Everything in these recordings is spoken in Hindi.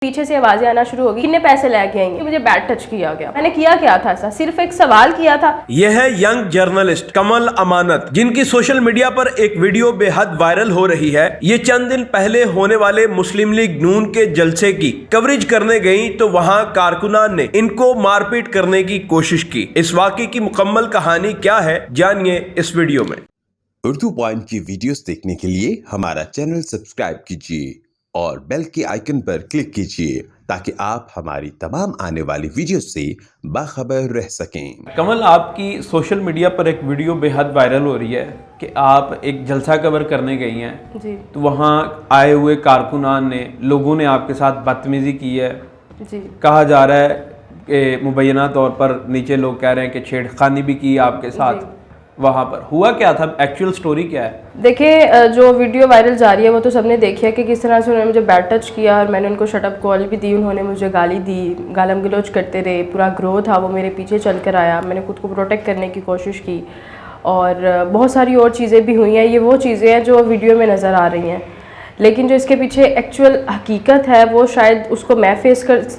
पीछे से आवाजें आना शुरू होगी, कितने पैसे लेके आएंगे, मुझे बैड टच किया गया। मैंने किया क्या था, ऐसा सिर्फ एक सवाल किया था। यह है यंग जर्नलिस्ट कमल अमानत, जिनकी सोशल मीडिया पर एक वीडियो बेहद वायरल हो रही है। ये चंद दिन पहले होने वाले मुस्लिम लीग नून के जलसे की कवरेज करने गई तो वहां कारकुनान ने इनको मारपीट करने की कोशिश की। इस वाकये की मुकम्मल कहानी क्या है, जानिए इस वीडियो में। उर्दू पॉइंट की वीडियोस देखने के लिए हमारा चैनल सब्सक्राइब कीजिए और बेल के आइकन पर क्लिक कीजिए ताकि आप हमारी तमाम आने वाली वीडियो से बाखबर रह सकें। कमल, आपकी सोशल मीडिया पर एक वीडियो बेहद वायरल हो रही है कि आप एक जलसा कवर करने गई हैं जी। तो वहाँ आए हुए कारकुनान ने, लोगों ने आपके साथ बदतमीजी की है। जी। कहा कहा जा रहा है कि मुबैना तौर पर नीचे लोग कह रहे हैं कि छेड़खानी भी की आपके साथ। वहाँ पर हुआ क्या था, एक्चुअल स्टोरी क्या है? देखिए, जो वीडियो वायरल जा रही है वो तो सबने देखी है कि किस तरह से उन्होंने मुझे बैड टच किया और मैंने उनको शटअप कॉल भी दी, उन्होंने मुझे गाली दी, गालम गलोच करते रहे। पूरा ग्रोह था वो मेरे पीछे चल कर आया, मैंने खुद को प्रोटेक्ट करने की कोशिश की और बहुत सारी और चीज़ें भी हुई हैं। ये वो चीज़ें हैं जो वीडियो में नज़र आ रही हैं, लेकिन जो इसके पीछे एक्चुअल हकीकत है वो शायद उसको मैं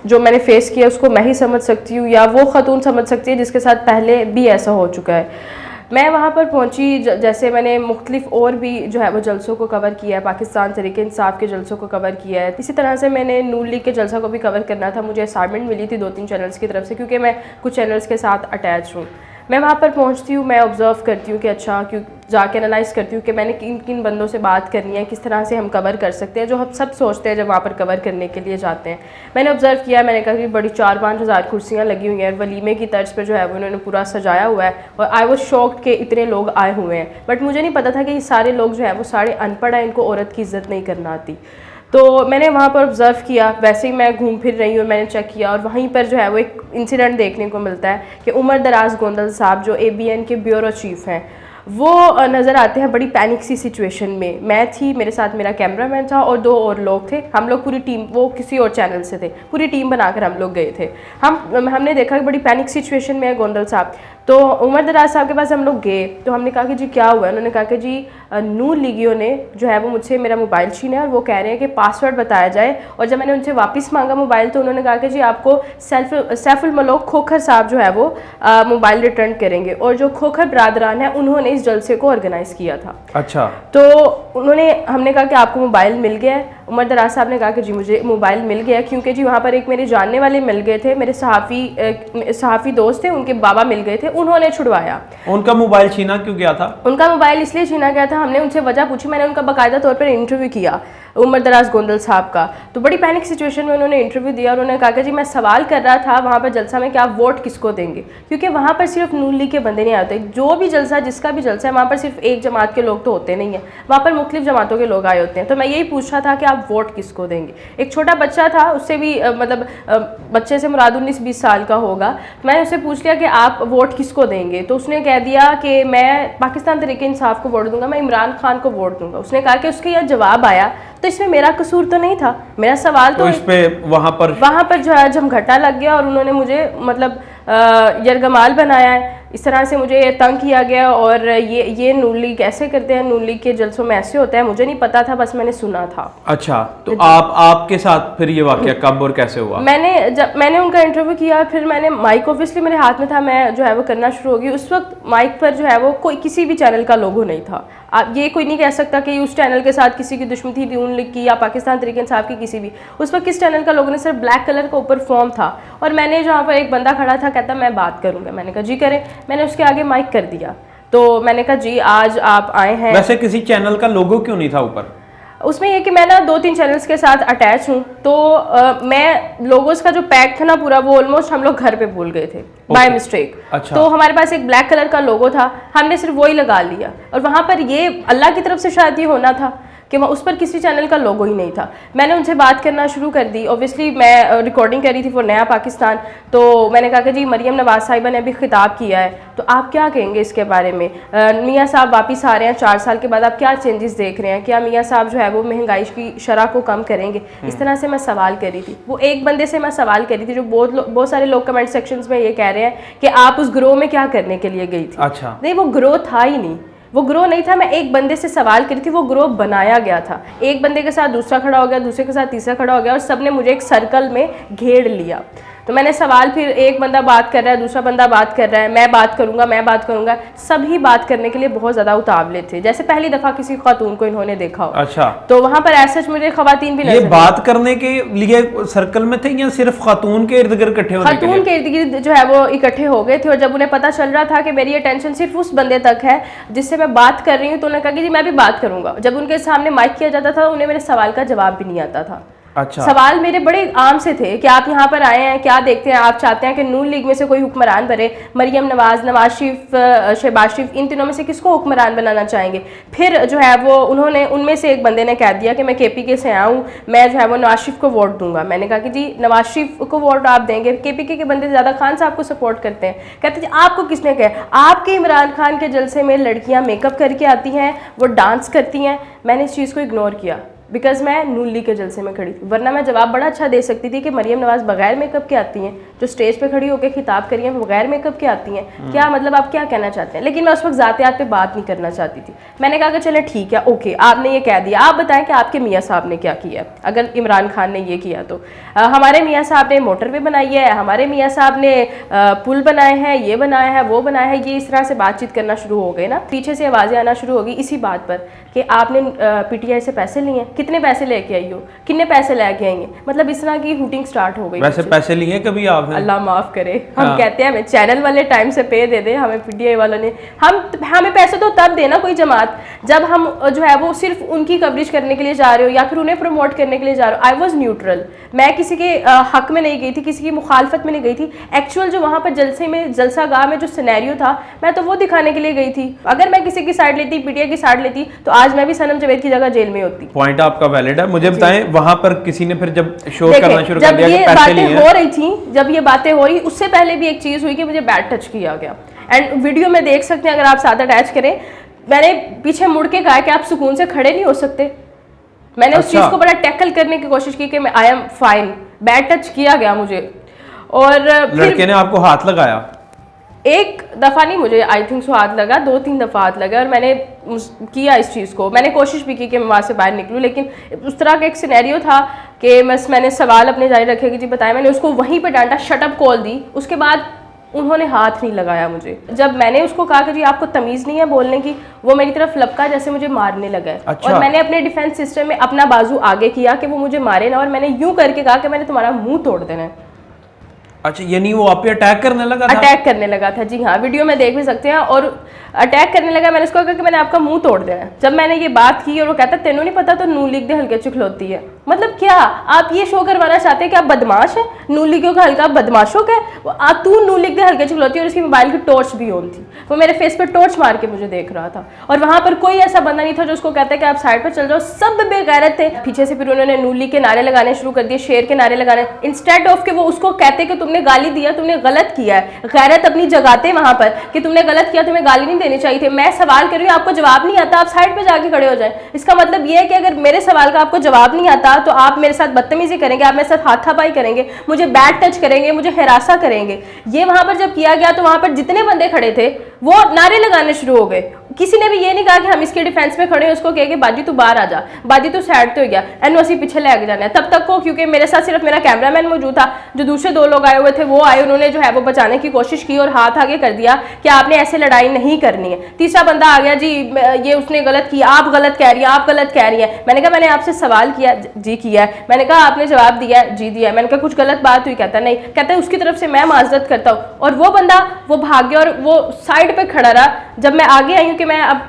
जो मैंने फ़ेस किया उसको मैं ही समझ सकती हूँ या वो ख़तून समझ सकती है जिसके साथ पहले भी ऐसा हो चुका है। मैं वहाँ पर पहुँची, जैसे मैंने मुख्तलिफ और भी जो है वो जलसों को कवर किया है, पाकिस्तान तहरीक इंसाफ के जलसों को कवर किया है। इसी तरह से मैंने नून लीग के जलसा को भी कवर करना था। मुझे असाइनमेंट मिली थी 2-3 चैनल्स की तरफ से, क्योंकि मैं कुछ चैनल्स के साथ अटैच हूँ। मैं वहाँ पर पहुँचती हूँ, मैं ऑब्ज़र्व करती हूँ कि अच्छा, क्यों जाके एनालाइज़ करती हूँ कि मैंने किन किन बंदों से बात करनी है, किस तरह से हम कवर कर सकते हैं, जो हम सब सोचते हैं जब वहाँ पर कवर करने के लिए जाते हैं। मैंने ऑब्ज़र्व किया, मैंने कहा कि बड़ी 4-5 हज़ार कुर्सियाँ लगी हुई हैं, वलीमे की तर्ज पर जो है वो उन्होंने पूरा सजाया हुआ है और आई वॉज शॉक्ड कि इतने लोग आए हुए हैं। बट मुझे नहीं पता था कि ये सारे लोग जो है वो सारे अनपढ़ हैं, इनको औरत की इज़्ज़त नहीं करना आती। तो मैंने वहाँ पर ऑब्ज़र्व किया, वैसे ही मैं घूम फिर रही हूँ, मैंने चेक किया और वहीं पर जो है वो एक इंसिडेंट देखने को मिलता है कि उमर दराज गोंदल साहब जो ABN के ब्यूरो चीफ़ हैं, वो नज़र आते हैं बड़ी पैनिक सी सिचुएशन में। मैं थी, मेरे साथ मेरा कैमरामैन था और 2 और लोग थे। हम लोग पूरी टीम, वो किसी और चैनल से थे, पूरी टीम बनाकर हम लोग गए थे। हमने देखा कि बड़ी पैनिक सिचुएशन में है गोंदल साहब। तो उमर दराज साहब के पास हम लोग गए तो हमने कहा कि जी क्या हुआ है। उन्होंने कहा कि जी नून लीगियों ने जो है वो मुझसे मेरा मोबाइल छीना है और वो कह रहे हैं कि पासवर्ड बताया जाए। और जब मैंने उनसे वापस मांगा मोबाइल तो उन्होंने कहा कि जी आपको सैफुल मलोक खोखर साहब जो है वो मोबाइल रिटर्न करेंगे। और जो खोखर बरादरान है उन्होंने इस जलसे को ऑर्गेनाइज़ किया था। अच्छा। तो हमने कहा कि आपको मोबाइल मिल गया है। उमर दराज साहब ने कहा कि जी मुझे मोबाइल मिल गया, क्योंकि जी वहाँ पर एक मेरे जानने वाले मिल गए थे, मेरे सहाफ़ी दोस्त थे, उनके बाबा मिल गए थे, उन्होंने छुड़वाया। उनका मोबाइल छीना क्यों गया था? उनका मोबाइल इसलिए छीना गया था, हमने उनसे वजह पूछी, मैंने उनका बाकायदा तौर पर इंटरव्यू किया उमर दराज गोंदल साहब का। तो बड़ी पैनिक सिचुएशन में उन्होंने इंटरव्यू दिया और उन्होंने कहा कि जी मैं सवाल कर रहा था वहाँ पर जलसा में कि आप वोट किसको देंगे, क्योंकि वहाँ पर सिर्फ नून लीग के बंदे नहीं आते। जो भी जलसा, जिसका भी जलसा है, वहाँ पर सिर्फ एक जमात के लोग तो होते नहीं हैं, वहाँ पर मुख्तलिफ जमातों के लोग आए होते हैं। तो मैं यही पूछ रहा था कि आप वोट किसको देंगे। एक छोटा बच्चा था, उससे भी बच्चे से मुराद 19-20 साल का होगा। मैंने उससे पूछ लिया कि आप वोट किसको देंगे, तो उसने कह दिया कि मैं पाकिस्तान तहरीक इंसाफ को वोट दूंगा, मैं इमरान खान को वोट दूंगा। उसने कहा कि उसके यह जवाब आया तो इसमें मेरा कसूर तो नहीं था, मेरा सवाल तो इस पे वहाँ पर जो है झमघटा लग गया और उन्होंने मुझे मतलब यरगमाल बनाया है। इस तरह से मुझे तंग किया गया और ये नून लीग ऐसे करते हैं, नून लीग के जलसों में ऐसे होता है। मुझे नहीं पता था, बस मैंने सुना था। अच्छा, तो आपके साथ फिर ये वाकया कब और कैसे हुआ? मैंने उनका इंटरव्यू किया, फिर मैंने माइक ऑब्वियसली मेरे हाथ में था, मैं जो है वो करना शुरू हो गई। उस वक्त माइक पर जो है वो कोई किसी भी चैनल का लोगो नहीं था। आप ये कोई नहीं कह सकता कि उस चैनल के साथ किसी की दुश्मनी थी, नून लीग की या पाकिस्तान तहरीक इंसाफ की, किसी भी। उस वक्त किस चैनल का लोगो ने, सिर्फ ब्लैक कलर का ऊपर फॉर्म था और मैंने जहाँ पर एक बंदा खड़ा था, कहता मैं बात करूँगा। मैंने कहा जी करें। मैंने उसके आगे माइक कर दिया तो मैंने कहा जी आज आप आए हैं। वैसे किसी चैनल का लोगो क्यों नहीं था ऊपर? उसमें ये कि मैं ना 2-3 चैनल्स के साथ अटैच हूँ, तो मैं लोगोस का जो पैक था ना पूरा, वो ऑलमोस्ट हम लोग घर पे भूल गए थे बाय मिस्टेक। अच्छा। तो हमारे पास एक ब्लैक कलर का लोगो था, हमने सिर्फ वही लगा लिया और वहाँ पर ये अल्लाह की तरफ से शायद ये होना था कि वहाँ उस पर किसी चैनल का लोगो ही नहीं था। मैंने उनसे बात करना शुरू कर दी। ऑब्वियसली मैं रिकॉर्डिंग कर रही थी फॉर नया पाकिस्तान, तो मैंने कहा कि जी मरियम नवाज साहिबा ने अभी खिताब किया है, तो आप क्या कहेंगे इसके बारे में? मियाँ साहब वापस आ रहे हैं 4 साल के बाद, आप क्या चेंजेस देख रहे हैं? क्या मियाँ साहब जो है वो महंगाई की शरह को कम करेंगे? इस तरह से मैं सवाल कर रही थी। वो एक बंदे से मैं सवाल कर रही थी, जो बहुत सारे लोग कमेंट सेक्शंस में ये कह रहे हैं कि आप उस ग्रोह में क्या करने के लिए गई थी। अच्छा। नहीं, वो ग्रोह था ही नहीं। वो ग्रोह नहीं था, मैं एक बंदे से सवाल करी थी, वो ग्रोह बनाया गया था। एक बंदे के साथ दूसरा खड़ा हो गया, दूसरे के साथ तीसरा खड़ा हो गया और सबने मुझे एक सर्कल में घेर लिया। तो मैंने सवाल, फिर एक बंदा बात कर रहा है, दूसरा बंदा बात कर रहा है, मैं बात करूंगा, सभी बात करने के लिए बहुत ज़्यादा उतावले थे, जैसे पहली दफ़ा किसी खातून को इन्होंने देखा हो। अच्छा, तो वहाँ पर ऐसा मुझे खवातीन भी ये बात करने के लिए सर्कल में थे या सिर्फ खातून के इर्द गिर्द इकट्ठे होने के लिए? खातून के इर्द गिर्द जो है वो इकट्ठे हो गए थे, और जब उन्हें पता चल रहा था कि मेरी अटेंशन सिर्फ उस बंदे तक है जिससे मैं बात कर रही हूँ, तो उन्होंने कहा कि जी मैं भी बात करूंगा। जब उनके सामने माइक किया जाता था, उन्हें मेरे सवाल का जवाब भी नहीं आता था। अच्छा, सवाल मेरे बड़े आम से थे कि आप यहाँ पर आए हैं, क्या देखते हैं, आप चाहते हैं कि नून लीग में से कोई हुक्मरान बने, मरियम नवाज, नवाज शरीफ, शहबाज शरीफ, इन तीनों में से किसको हुक्मरान बनाना चाहेंगे? फिर जो है वो उन्होंने, उनमें से एक बंदे ने कह दिया कि मैं केपीके से आया हूँ, मैं जो है वो नवाज शरीफ को वोट दूंगा। मैंने कहा कि जी नवाज शरीफ को वोट आप देंगे, केपीके के बंदे ज़्यादा खान साहब को सपोर्ट करते हैं। कहते जी आपको किसने कहा? आपके इमरान खान के जलसे में लड़कियाँ मेकअप करके आती हैं, वो डांस करती हैं। मैंने इस चीज़ को इग्नोर किया बिकॉज मैं नून लीग के जलसे में खड़ी थी, वरना मैं जवाब बड़ा अच्छा दे सकती थी कि मरियम नवाज बगैर मेकअप के आती हैं, जो स्टेज पे खड़ी होकर खिताब करी हैं बगैर मेकअप के आती हैं, क्या मतलब आप क्या कहना चाहते हैं? लेकिन मैं उस वक्त ज़ातियात पे बात नहीं करना चाहती थी। मैंने कहा कि चले ठीक है, ओके, आपने ये कह दिया, आप बताएं कि आपके मियाँ साहब ने क्या किया। अगर इमरान खान ने ये किया तो हमारे मियाँ साहब ने मोटरवे बनाई है, हमारे मियाँ साहब ने पुल बनाए हैं, ये बनाया है, वो बनाया है। ये इस तरह से बातचीत करना शुरू हो गए ना, पीछे से आवाज़ें आना शुरू हो गई इसी बात पर कि आपने पीटीआई से पैसे लिए, कितने पैसे लेके आई हो, कितने पैसे लेके आई हैं, मतलब इस तरह की हुटिंग स्टार्ट हो गई। वैसे पैसे लिए कभी आपने? अल्लाह माफ करे, हम कहते हैं हमें चैनल वाले टाइम से पे दे दे, हमें पीटीआई वालों ने, हमें पैसे तो तब देना कोई जमात जब हम जो है वो सिर्फ उनकी कवरेज करने के लिए जा रहे हो या फिर उन्हें प्रमोट करने के लिए जा रहे हो। आई वॉज न्यूट्रल, मैं किसी के हक में नहीं गई थी, किसी की मुखालफत में नहीं गई थी। एक्चुअल जो वहाँ पर जलसे में, जलसा गाह में जो सिनेरियो था, मैं तो वो दिखाने के लिए गई थी। अगर मैं किसी की साइड लेती, पीटीआई की साइड लेती, तो आज मैं भी सनम जावेद की जगह जेल में होती। पॉइंट आपका वैलिड है। मुझे बताएं, वहां पर किसी ने फिर जब शो करना शुरू कर जब दिया ये कि पैसे बातें लिए हो रही थी, जब ये बातें हो रही, उससे पहले भी एक चीज हुई कि मुझे बैड टच किया गया। एंड वीडियो में देख सकते हैं, अगर आप साथ अटैच करें, मैंने पीछे मुड़ के कहा कि आप सुकून से खड़े नहीं हो सकते। मैंने उस चीज को बड़ा टैकल करने की कोशिश की कि मैं I am fine. Bad touch किया गया मुझे, और लड़के ने आपको हाथ लगाया? एक दफ़ा नहीं, मुझे आई थिंक सो हाथ लगा, 2-3 दफ़ा हाथ लगा, और मैंने किया इस चीज़ को। मैंने कोशिश भी की कि मैं वहाँ से बाहर निकलूँ, लेकिन उस तरह का एक सिनेरियो था कि मैंने सवाल अपने जारी रखे कि जी बताएं। मैंने उसको वहीं पे डांटा, शटअप कॉल दी, उसके बाद उन्होंने हाथ नहीं लगाया मुझे। जब मैंने उसको कहा कि जी आपको तमीज़ नहीं है बोलने की, वो मेरी तरफ लपका जैसे मुझे मारने लगा है। अच्छा। और मैंने अपने डिफेंस सिस्टम में अपना बाजू आगे किया कि वो मुझे मारे ना, और मैंने यूं करके कहा कि मैंने तुम्हारा मुंह तोड़ देना है। अच्छा, यानी वो आप पे अटैक करने लगा था? अटैक करने लगा था, जी हाँ, वीडियो में देख भी सकते हैं। और अटैक करने लगा, मैंने उसको कहा कि मैंने आपका मुंह तोड़ देना है। जब मैंने ये बात की और वो कहता तेनों नहीं पता तो नून लीग दे हल्के चुखलोती है। मतलब क्या आप ये शो करवाना चाहते हैं कि आप बदमाश है? नून लीग का हल्का बदमाशों का है तू, नून लीग दे हल्के चुखलोती है। और उसकी मोबाइल की टॉर्च भी ऑन थी, वो मेरे फेस पर टॉर्च मार के मुझे देख रहा था। और वहाँ पर कोई ऐसा बंदा नहीं था जो उसको कहता है कि आप साइड पर चल जाओ, सब बेगैरत थे। पीछे से फिर उन्होंने नून लीग के नारे लगाने शुरू कर दिए, शेर के नारे लगाने, इंस्टेड ऑफ के वो उसको कहते कि तुमने गाली दिया, तुमने गलत किया है। गैरत अपनी जगाते वहां पर कि तुमने गलत किया, तुम्हें गाली नहीं देनी चाहिए थी। मैं सवाल कर रही हूँ, आपको जवाब नहीं आता, आप साइड पे जाके खड़े हो जाएं। इसका मतलब ये है कि अगर मेरे सवाल का आपको जवाब नहीं आता तो आप मेरे साथ बदतमीजी करेंगे, आप मेरे साथ हाथापाई करेंगे, मुझे बैड टच करेंगे, मुझे हिरासा करेंगे। ये वहां पर जब किया गया तो वहां पर जितने बंदे खड़े थे वो नारे लगाने शुरू हो गए। किसी ने भी ये नहीं कहा कि हम इसके डिफेंस में खड़े हैं, उसको कहे कि बाजी तू बाहर आ जा, बाजी तू साइड तो हो गया, एनओसी पीछे ले जाना है। तब तक को, क्योंकि मेरे साथ सिर्फ मेरा कैमरामैन मौजूद था, जो दूसरे 2 लोग आए हुए थे वो आए, उन्होंने जो है वो बचाने की कोशिश की और हाथ आगे कर दिया कि आपने ऐसे लड़ाई नहीं करनी है। तीसरा बंदा आ गया, जी ये उसने गलत किया, आप गलत कह रही हैं, आप गलत कह रही हैं। मैंने कहा मैंने आपसे सवाल किया, जी किया है। मैंने कहा आपने जवाब दिया, जी दिया है। मैंने कहा कुछ गलत बात हुई, कहता नहीं, कहता है उसकी तरफ से मैं माजरत करता हूँ। और वो बंदा वो भाग गया और वो साइड पे खड़ा रहा। जब मैं आगे आई हूँ कि मैं अब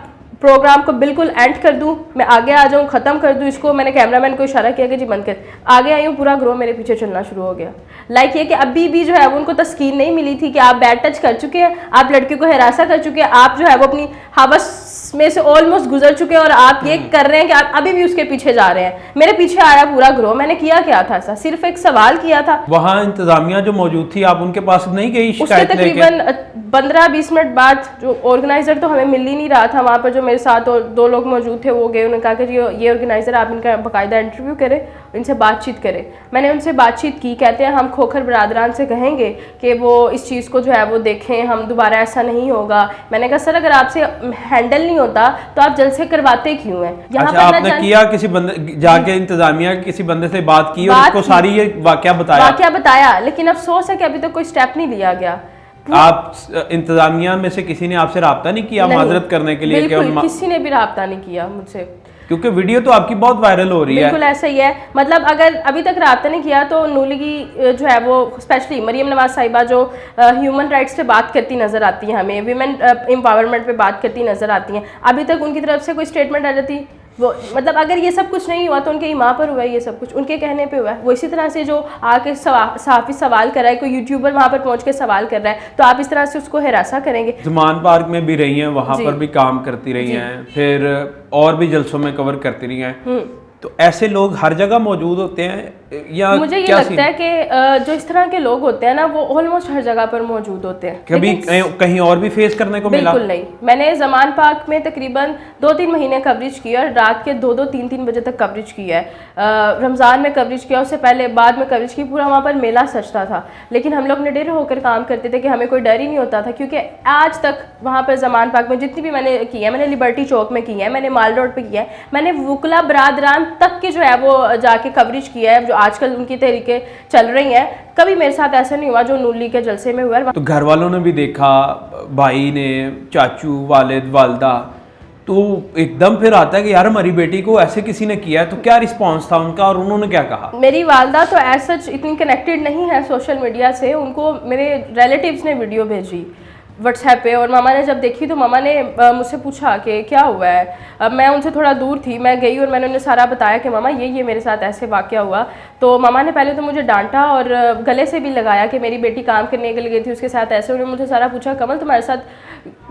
प्रोग्राम को बिल्कुल एंड कर दूं, मैं आगे आ जाऊं, ख़त्म कर दूं इसको, मैंने कैमरामैन को इशारा किया कि जी बंद कर। आगे आई हूँ, पूरा ग्रोह मेरे पीछे चलना शुरू हो गया। लाइक ये कि अभी भी जो है वो उनको तस्कीन नहीं मिली थी कि आप बैड टच कर चुके हैं, आप लड़के को हिरासा कर चुके हैं, आप जो है वो अपनी हवस में से ऑलमोस्ट गुजर चुके हैं और आप ये कर रहे हैं कि आप अभी भी उसके पीछे जा रहे हैं। मेरे पीछे आ रहा पूरा ग्रोह। मैंने किया क्या था? ऐसा सिर्फ एक सवाल किया था। वहाँ इंतजामिया जो मौजूद थी, आप उनके पास नहीं गई उसके शिकायत लेके? तकरीबन 15-20 मिनट बाद जो ऑर्गेनाइजर तो हमें मिल ही नहीं रहा था, वहाँ पर जो मेरे साथ और 2 लोग मौजूद थे वो गए, उन्होंने कहा कि जी ये ऑर्गेनाइजर, आप इनका बाकायदा इंटरव्यू करें। इनसे बातचीत करें। मैंने उनसे बातचीत की, कहते हैं हम खोखर बरादरान से कहेंगे कि वो इस चीज़ को जो है वो देखें, हम दोबारा ऐसा नहीं होगा। मैंने कहा सर अगर आपसे हैंडल नहीं होता तो आप जलसे करवाते क्यों हैं? यहाँ अच्छा, पर आपने किया किसी बंदे जाके इंतजामिया किसी बंदे से बात की और उसको सारी ये वाकया बताया, लेकिन अफसोस है कि अभी तक कोई स्टेप नहीं लिया गया। आप इंतजामिया में से किसी ने आपसे राब्ता नहीं किया माजरत करने के लिए? बिल्कुल किसी ने भी राब्ता नहीं किया मुझसे, क्योंकि वीडियो तो आपकी बहुत वायरल हो रही है। बिल्कुल ऐसा ही है। मतलब अगर अभी तक राब्ता नहीं किया तो नूली की जो है वो स्पेशली मरियम नवाज साहिबा जो ह्यूमन राइट्स पे बात करती नजर आती हैं, हमें वीमेन एम्पावरमेंट पे बात करती नजर आती हैं, अभी तक उनकी तरफ से कोई स्टेटमेंट आ जाती वो, मतलब अगर ये सब कुछ नहीं हुआ तो उनके इमाम पर हुआ है, ये सब कुछ उनके कहने पे हुआ है। वो इसी तरह से जो आके सहाफ़ी सवाल कर रहा है, कोई यूट्यूबर वहाँ पर पहुँच के सवाल कर रहा है, तो आप इस तरह से उसको हिरासा करेंगे। ज़मान पार्क में भी रही हैं, वहाँ पर भी काम करती रही हैं, फिर और भी जलसों में कवर करती रही हैं। तो ऐसे लोग हर जगह मौजूद होते हैं या मुझे ये लगता है कि जो इस तरह के लोग होते हैं ना वो ऑलमोस्ट हर जगह पर मौजूद होते हैं। कभी कहीं और भी फेस करने को मिला? बिल्कुल नहीं। मैंने ज़मान पार्क में तकरीबन 2-3 महीने कवरेज की और रात के 2-2, 3-3 बजे तक कवरेज की है। रमज़ान में कवरेज किया, उससे पहले बाद में कवरेज की। पूरा वहाँ पर मेला सजता था, लेकिन हम लोग निडर होकर काम करते थे कि हमें कोई डर ही नहीं होता था, क्योंकि आज तक वहाँ पर ज़मान पार्क में जितनी भी मैंने की है, मैंने लिबर्टी चौक में की है, मैंने माल रोड पर किया है, मैंने वुकला बरादरान तक की जो है वो जाके कवरेज किया है, जो आजकल उनकी तरीके चल रही हैं। कभी मेरे साथ ऐसा नहीं हुआ जो नूली के जलसे में हुआ। तो घर वालों ने भी देखा, भाई ने, चाचू, वालिद, वालदा, तो एकदम फिर आता है कि यार हमारी बेटी को ऐसे किसी ने किया है। तो क्या रिस्पांस था उनका और उन्होंने क्या कहा? मेरी वालदा तो एज सच इतनी कनेक्टेड नहीं है सोशल मीडिया से, उनको मेरे रिलेटिव्स ने वीडियो भेजी व्हाट्सएप पे, और मामा ने जब देखी तो मामा ने मुझसे पूछा कि क्या हुआ है। अब मैं उनसे थोड़ा दूर थी, मैं गई और मैंने उन्हें सारा बताया कि मामा ये मेरे साथ ऐसे वाक़या हुआ। तो मामा ने पहले तो मुझे डांटा और गले से भी लगाया कि मेरी बेटी काम करने के लिए गई थी उसके साथ ऐसे। उन्होंने मुझे सारा पूछा, कमल तुम्हारे साथ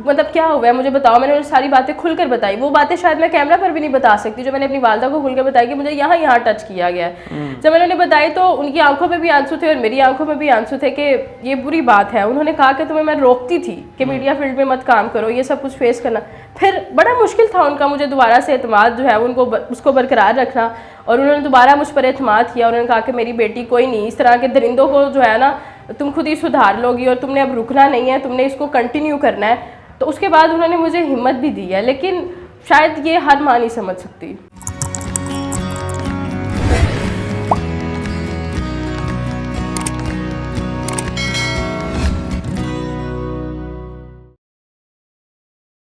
मतलब क्या हुआ है, मुझे बताओ। मैंने उन्हें सारी बातें खुलकर बताई, वो बातें शायद मैं कैमरा पर भी नहीं बता सकती जो मैंने अपनी वालदा को खुलकर बताई कि मुझे यहाँ टच किया गया है। जब मैंने उन्हें बताई तो उनकी आंखों में भी आंसू थे और मेरी आंखों में भी आंसू थे कि ये बुरी बात है। उन्होंने कहा कि तुम्हें मैं रोकती थी कि मीडिया फील्ड में मत काम करो, ये सब कुछ फेस करना। फिर बड़ा मुश्किल था उनका मुझे दोबारा से एतमाद जो है उनको उसको बरकरार रखना, और उन्होंने दोबारा मुझ पर एतमाद किया। उन्होंने कहा कि मेरी बेटी कोई नहीं, इस तरह के दरिंदों को जो है ना तुम खुद ही सुधार लोगी और तुमने अब रुकना नहीं है, तुमने इसको कंटिन्यू करना है। तो उसके बाद उन्होंने मुझे हिम्मत भी दी है, लेकिन शायद ये हर माँ नहीं समझ सकती।